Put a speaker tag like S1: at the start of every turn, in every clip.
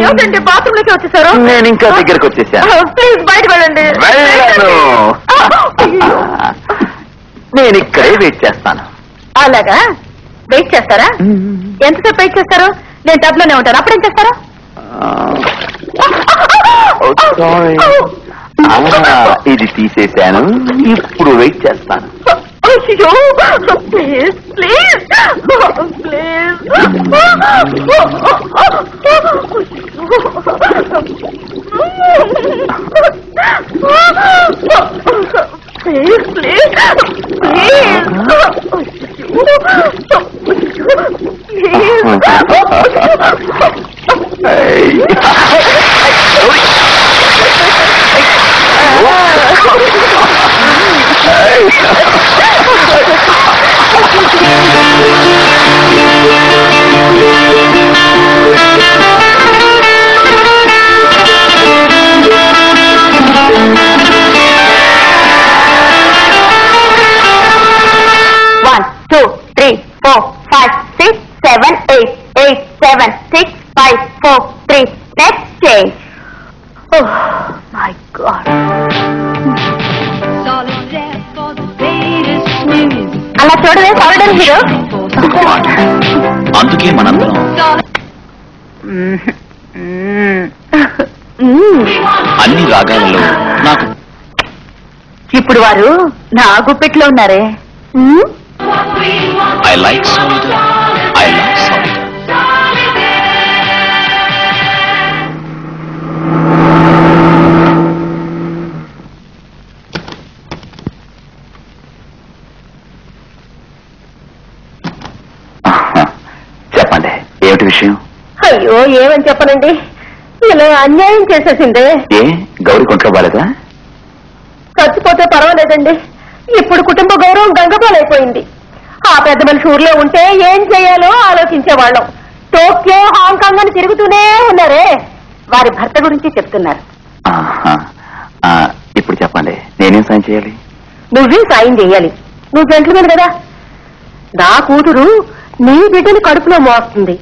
S1: ఏమిటంటే బాత్రూమ్ లోకి వచ్చేసారు?
S2: నేను ఇంకా దగ్గరకు వచ్చేసాను.
S1: ప్లీజ్ బయట వెళ్ళండి.
S2: వెళ్ళను. నేను ఇక్కడే వెయిట్ చేస్తాను.
S1: అలాగా? వెయిట్ చేస్తారా? ఎంతసేపు వెయిట్ చేస్తారు? నేను టబ్లోనే ఉంటాను. అప్పుడేం చేస్తారా?
S2: ఇది తీసేశాను. ఇప్పుడు వెయిట్ చేస్తాను.
S1: అయ్యో please please please please please అలా చూడవే సౌండ్ హీరో.
S2: అందుకే మనందరం అన్ని రాగాలలో నాకు
S1: ఇప్పుడు వారు నా గుప్పెట్లో ఉన్నారే.
S2: I like solid, I love solid. చెప్పండి, ఏమిటి విషయం?
S1: అయ్యో ఏమని చెప్పనండి, ఇలా అన్యాయం చేసేసిందే.
S2: ఏ గౌరీ కొంట్లో బాలేదా?
S1: చచ్చిపోతే పర్వాలేదండి, ఇప్పుడు కుటుంబ గౌరవం గంగపాలైపోయింది. ఆ పెద్ద మనిషి ఊర్లో ఉంటే ఏం చేయాలో ఆలోచించేవాళ్ళం. టోక్యో హాంకాంగ్ అని తిరుగుతూనే ఉన్నారే. వారి భర్త గురించి చెప్తున్నారు.
S2: ఇప్పుడు చెప్పండి, నేనేం సాయం చేయాలి?
S1: నువ్వే సాయం చెయ్యాలి. నువ్వు జెంట్లుమెన్ కదా. నా కూతురు నీ బిడ్డని కడుపులో మోస్తుంది.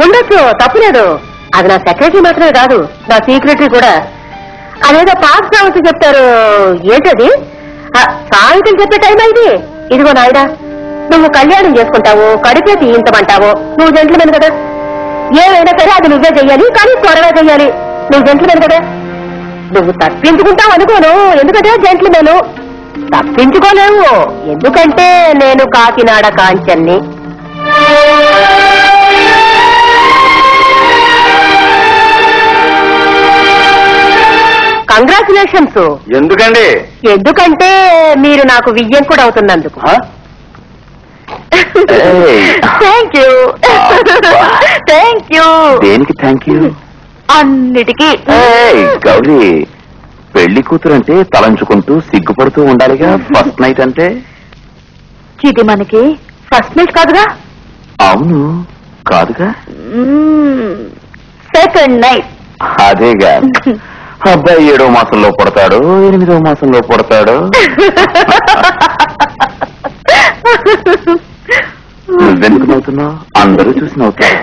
S1: ఉండొచ్చు, తప్పులేదు. అది నా సెక్రటరీ మాత్రమే కాదు, నా సీక్రెటరీ కూడా. అదేదో పాస్ వచ్చి చెప్తారు. ఏంటది? సాయంత్రం చెప్పే టైం అయింది. ఇదిగో నాయుడా, నువ్వు కళ్యాణం చేసుకుంటావు, కడిపే తీయించమంటావు. నువ్వు జెంట్లుమెన్ కదా. ఏమైనా సరే అది నువ్వే చెయ్యాలి, కానీ త్వరగా చెయ్యాలి. నువ్వు జెంట్లుమెన్ కదా. నువ్వు తప్పించుకుంటావు అనుకోను, ఎందుకంటే జెంట్లుమెన్. తప్పించుకోలేవు, ఎందుకంటే నేను కాకినాడ కాంచన్ని. కంగ్రాచులేషన్స్.
S2: ఎందుకండి?
S1: ఎందుకంటే మీరు నాకు వియ్యంకుడు అవుతున్నందుకు. Thank you. Thank you.
S2: దేనికి థ్యాంక్ యూ?
S1: అన్నిటికీ.
S2: గౌరీ, పెళ్లి కూతురు అంటే తలంచుకుంటూ సిగ్గుపడుతూ ఉండాలిగా. ఫస్ట్ నైట్ అంటే
S1: ఇది మనకి ఫస్ట్ నైట్ కాదుగా.
S2: అవును, కాదుగా.
S1: Second night.
S2: అదేగా. అబ్బాయి 7వ మాసంలో పుడతాడు, 8వ మాసంలో పుడతాడు. నువ్వెందుకు నవ్వుతున్నావు? అందరూ చూసి నవ్వుతారు.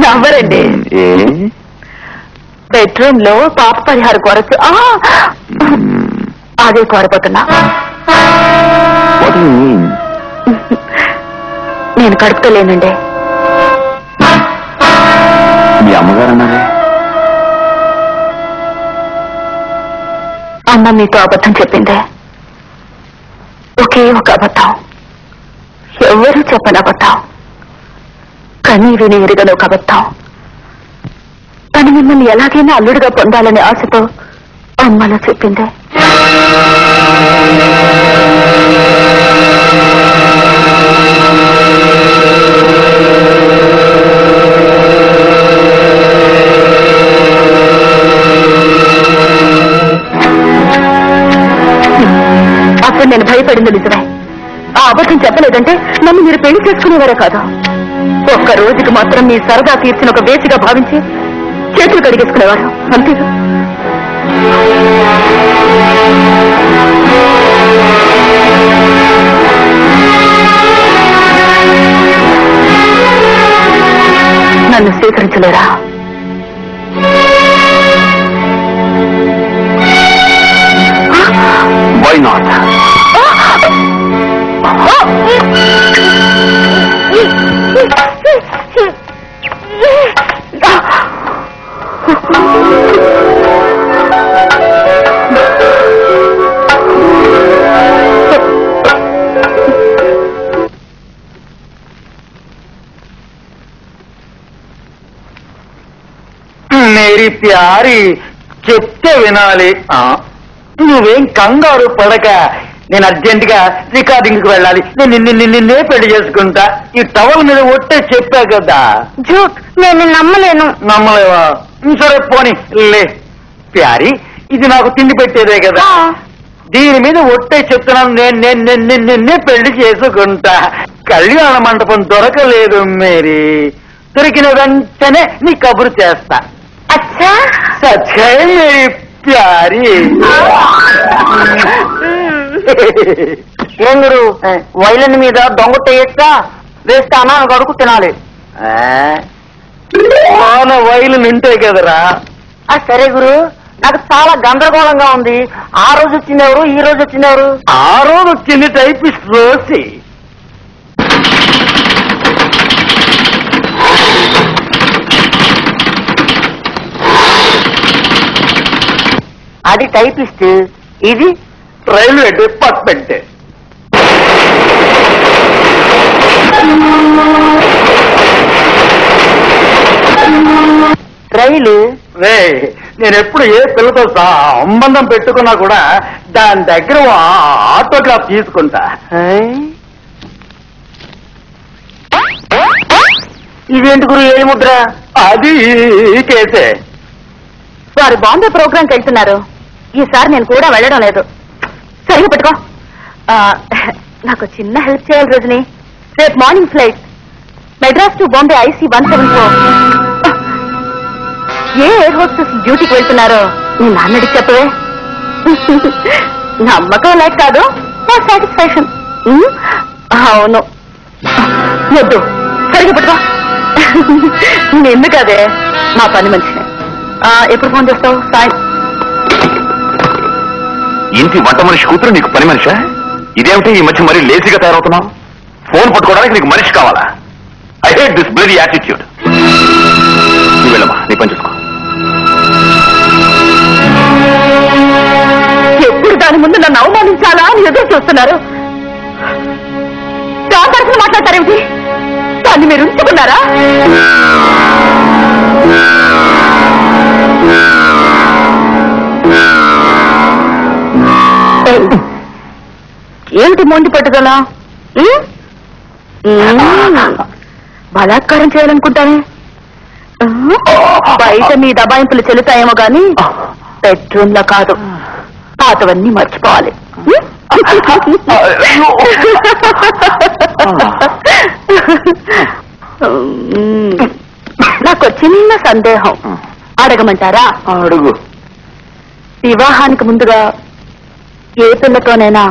S1: నవ్వరండి.
S2: ఏ
S1: బెడ్రూమ్ లో పాప పరిహార కొరకు అదే కోరపోతున్నా. నేను కడుపుతో లేనండి.
S2: మీ అమ్మగారు అన్నారే.
S1: అమ్మ మీతో అబద్ధం చెప్పిందే. ఒకే ఒక అబద్ధం, ఎవరూ చెప్పని అబద్ధం, కానీ విని ఎరుగని ఒక అబద్ధం. తను మిమ్మల్ని ఎలాగైనా అల్లుడిగా పొందాలనే ఆశతో అమ్మలో చెప్పిందే. అప్పుడు నేను భయపడింది నిజమే. ఆ అబద్ధం చెప్పలేదంటే నన్ను మీరు పెళ్లి చేసుకునేవారే కాదు. ఒక్క రోజుకి మాత్రం మీ సరదా తీర్చిన ఒక వేసిగా భావించి చేతులు కడిగేసుకునేవారు, అంతేగా. నన్ను స్వీకరించలేరా?
S2: Why not?
S3: మేరీ ప్యారి, చెప్తే వినాలి. నువ్వేం కంగారు పడక. నేను అర్జెంట్ గా రికార్డింగ్ కి వెళ్ళాలి. నేను నిన్నే పెళ్లి చేసుకుంటా. ఈ టవల్ మీద ఒట్టే చెప్పా కదా.
S1: జూట్, నేను నమ్మలేను.
S3: నమ్మలేవా? సరే పోని లే. ప్యారి, ఇది నాకు తిండి పెట్టేదే కదా. దీని మీద ఒట్టే చెప్తున్నాను. నిన్నే పెళ్లి చేసుకుంటా. కళ్యాణ మండపం దొరకలేదు మేరీ. దొరికిన వెంటనే నీ కబురు చేస్తా.
S1: అచ్చా,
S3: సచ్చే మేరీ ప్యారి.
S1: ఏం గురు, వైలన్ మీద దొంగ వేస్తే అన్నాను అడుగు తినాలి.
S3: మన వైలు నింటే కదరా.
S1: సరే గురు, నాకు చాలా గందరగోళంగా ఉంది. ఆ రోజు వచ్చిందెవరు, ఈ రోజు వచ్చిందెవరు?
S3: ఆ రోజు వచ్చింది టైపిస్ట్ రోసి.
S1: అది టైపిస్ట్, ఇది
S3: రైల్వే డిపార్ట్మెంట్.
S1: రైలు.
S3: నేను ఎప్పుడు ఏ పిల్లతో సంబంధం పెట్టుకున్నా కూడా దాని దగ్గర ఆటోగ్రాఫ్ తీసుకుంటా.
S1: ఇదేంటి గురు, ఏ ముద్ర?
S3: అది ఈ కేసే.
S1: వారు బాంబే ప్రోగ్రాంకి వెళ్తున్నారు. ఈసారి నేను కూడా వెళ్ళడం లేదు. సరిగా పెట్టుకో. నాకు చిన్న హెల్ప్ చేయాలి రజని. రేపు morning flight Madras to Bombay IC 174. A air hostess డ్యూటీకి వెళ్తున్నారో నీ నాన్నడికి చెప్పవే. నమ్మకం లేక కాదు, నా సాటిస్ఫాక్షన్. అవును, వద్దు, సరిగా పెట్టుకో. ఎందుకదే, మా పని మనిషిని. ఎప్పుడు ఫోన్ చేస్తావు? సాయం.
S2: ఇంటి వంట మనిషి కూతురు నీకు పని మనిషా? ఇదేమిటి ఈ మధ్య మరీ లేజీగా తయారవుతున్నావు? ఫోన్ పట్టుకోవడానికి నీకు మనిషి కావాలా? I hate this bloody attitude. నువ్వు వెళ్ళమ్మా, నీ పని చూసుకో.
S1: ఎప్పుడు దాని ముందు నన్ను అవమానించాలా అని ఎదురు చూస్తున్నారు. దాని తరఫున మాట్లాడతారేమిటి? దాన్ని మీరు ఉంచుకున్నారా? ఏమిటి మొండి పట్టుదల? బలాత్కారం చేయాలనుకుంటానే. బయట మీ దబాయింపులు చెల్లుతాయేమో గాని బెడ్రూమ్ లో కాదు. పాతవన్నీ మర్చిపోవాలి. నాకు చిన్న సందేహం, అడగమంటారా?
S2: అడుగు.
S1: వివాహానికి ముందుగా ఏ పిల్లతోనైనా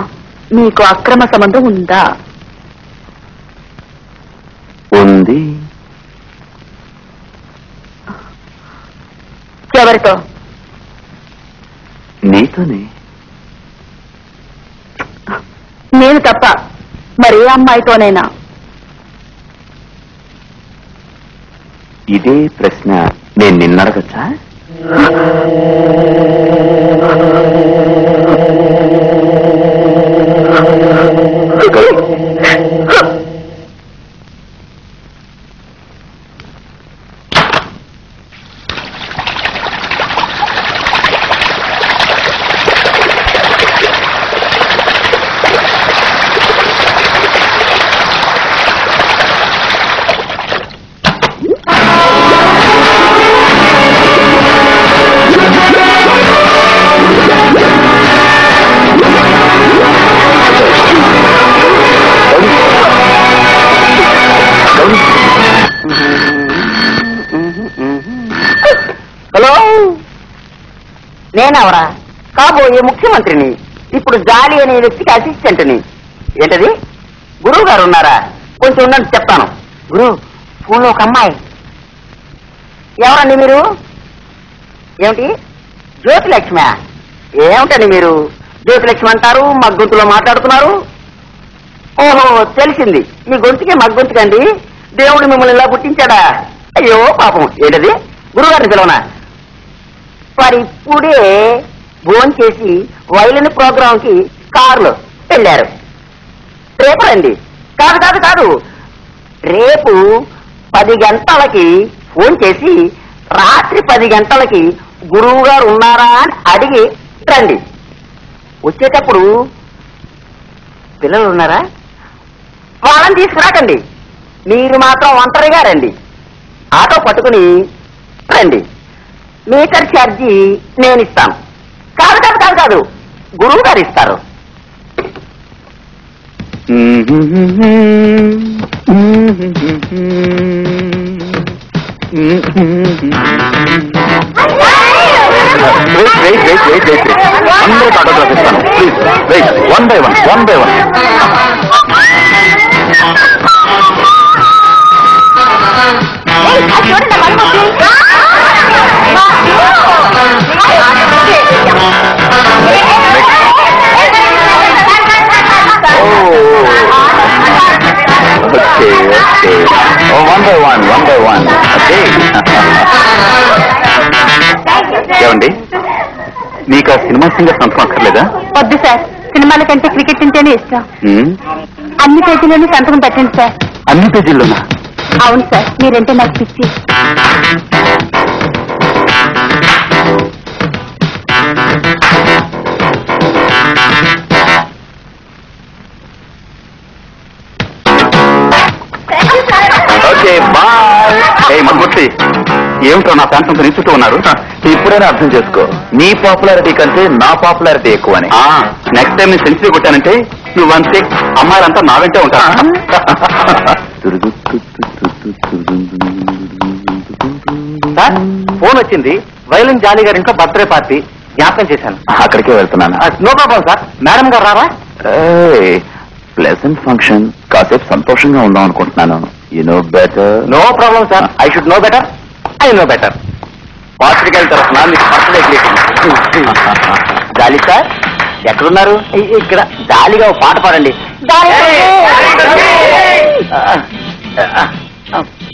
S1: మీకు అక్రమ సంబంధం ఉందా?
S2: ఉంది.
S1: ఎవరితో?
S2: నీతోనే.
S1: నేను తప్ప మరి ఏ అమ్మాయితోనైనా?
S2: ఇదే ప్రశ్న నేను నిన్నడగచ్చా?
S1: హలో, నేనెవరా? కాబోయే ముఖ్యమంత్రిని. ఇప్పుడు జాలి అనే వ్యక్తికి అసిస్టెంట్ని. ఏంటది? గురువు గారు ఉన్నారా? కొంచెం ఉండండి చెప్తాను. గురు, ఫోన్లో ఒక అమ్మాయి.
S3: ఎవరండి మీరు? ఏమిటి జ్యోతిలక్ష్మి? ఏమిటండి మీరు జ్యోతిలక్ష్మి అంటారు, మగ్గొంతులో మాట్లాడుతున్నారు? ఓహో తెలిసింది, మీ గొంతుకే మగ్గొంతుకండి. దేవుడు మిమ్మల్ని ఇలా పుట్టించాడా? అయ్యో పాపం. ఏంటది? గురుగారిని పిలవనా? వారు ఇప్పుడే భోజనం చేసి వైలిన్ ప్రోగ్రామ్ కి కారులో వెళ్ళారు. రేపు రండి. కాదు కాదు కాదు, రేపు 10 గంటలకి ఫోన్ చేసి రాత్రి 10 గంటలకి గురువు గారు ఉన్నారా అని అడిగి రండి. వచ్చేటప్పుడు పిల్లలు ఉన్నారా? వాళ్ళని తీసుకురాకండి. మీరు మాత్రం ఒంటరిగా రండి. ఆటో పట్టుకుని రండి. మీటర్ ఛార్జీ నేను ఇస్తాను. కాదు కాదు కాదు కాదు, గురువు గారు ఇస్తారు.
S2: అందరూ ఆటోగ్రాఫ్ ఇస్తాను. Please wait. One by one. One by one. ఏమండి, మీకు ఆ సినిమా సింగర్ సంతకం అక్కర్లేదా?
S1: వద్దు సార్, సినిమాల కంటే క్రికెట్ తింటేనే ఇష్టం. అన్ని పేజీలోనూ సంతకం పెట్టండి సార్.
S2: అన్ని పేజీల్లోనా?
S1: అవును సార్, మీరంటే నాకు పిచ్చి.
S2: Okay bye. ఏ మగ్గుర్తి, ఏమిటో నా ఫ్యాన్స్ అంతా నిల్చుంటూ ఉన్నారు. ఇప్పుడైనా అర్థం చేసుకో, నీ పాపులారిటీ కంటే నా పాపులారిటీ ఎక్కువ అని. నెక్స్ట్ టైం నేను సెంచరీ కొట్టానంటే నువ్వంతే అమ్మాయిలంతా నా వెంటే ఉంటా.
S3: సార్ ఫోన్ వచ్చింది. వైలిన్ జాలీ గారి ఇంట్లో బర్త్డే పార్టీ జ్ఞాపకం చేశాను.
S2: అక్కడికే వెళ్తున్నాను.
S3: No problem sir. మేడం గారు రారా?
S2: ప్లెజెంట్ ఫంక్షన్, కాసేపు సంతోషంగా ఉందాం అనుకుంటున్నాను. You know better.
S3: No problem sir. I should know better. I know better. పాత్రికల తరఫున మీకు బర్త్డే గ్రీటింగ్. జాలీ సార్ ఎక్కడున్నారు? ఇక్కడ జాలీగా ఒక పాట పాడండి.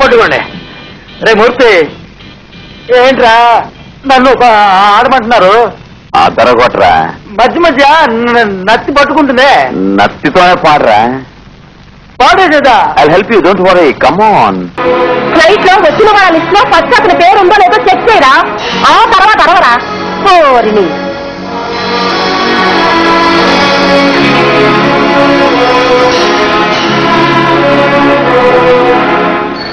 S3: పట్టుకోండి. రే మూర్తి, ఏంట్రా నన్ను ఆడమంటున్నారు?
S2: ఆ తరగొట్టరా,
S3: మధ్య మధ్య నత్తి పట్టుకుంటుందే.
S2: నత్తితోనే పాడరా.
S3: పాడేదా?
S2: I help you, don't worry, come on.
S1: Flight లో వచ్చిన వాళ్ళ లిస్ట్ లో ఫస్ట్ అతని పేరు ఉందో లేదో చెక్ చేయరా. ఆ తర్వాత అరవరా.